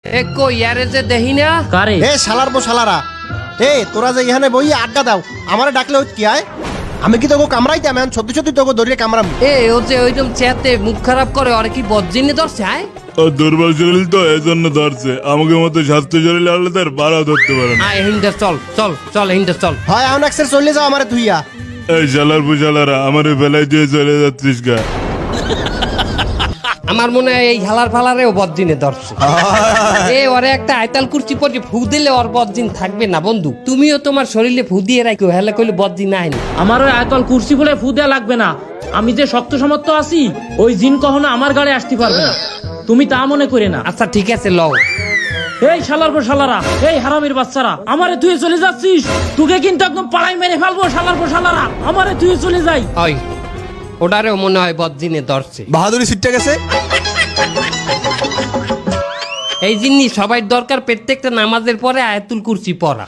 এ কই ইয়ারে যে দেহি না কারে এ শালার বো শালারা, এ তোরা যে এখানে বই আড্ডা দাও, আমারে ডাকলে হইত কি আয়? আমি কি তোকে কামড়াইতাম? এখন সত্যি সত্যি তোকে দড়িয়ে কামড়াম। এ ও যে ওইরকম চেতে মুখ খারাপ করে আর কি বজ্জিনে ধরছে আয় ও দুর্বল শরীর তো এজন্য ধরছে, আমাকে মতো স্বাস্থ্য শরীর হলে তার বাড়াও ধরতে পারে না। আয় হিন্দার চল চল চল হিন্দার চল। হয় এখন একসের চলে যাও আমারে ধুইয়া। এই শালার পুশালারা আমার বেলায় দিয়ে চলে যাচ্ছিস গা। আমার মনে হয় এই হালার ফালারেও বজ্জিনে ধরছে। এ ওরে একটা আয়তাল কুর্চি পরে ফু দিলে ওর বজ্জিন থাকবে না বন্ধু। তুমিও তোমার শরীরে ফু দিয়ে রাখো, হেলে কইলে বজ্জিন আইনি। আমার ওই আয়তল কুর্সি বলে ফু দেয়া লাগবে না। আমি যে শক্ত সমর্থ আছি, ওই জিন কখনো আমার গাড়ি আসতে পারবে না। তুমি তা মনে করে না। আচ্ছা ঠিক আছে লও। এই শালার পর শালারা, এই হারামির বাচ্চারা, আমারে তুই চলে যাচ্ছিস, তোকে কিন্তু একদম পাড়াই মেরে ফেলবো। শালার পর শালারা, আমারে তুই চলে যাই। ওই ওটারেও মনে হয় বজ্জিনে ধরছে। বাহাদুরি সিটটা গেছে। এই জিনিস সবাই দরকার প্রত্যেকটা নামাজের পরে আয়াতুল কুরসি পড়া।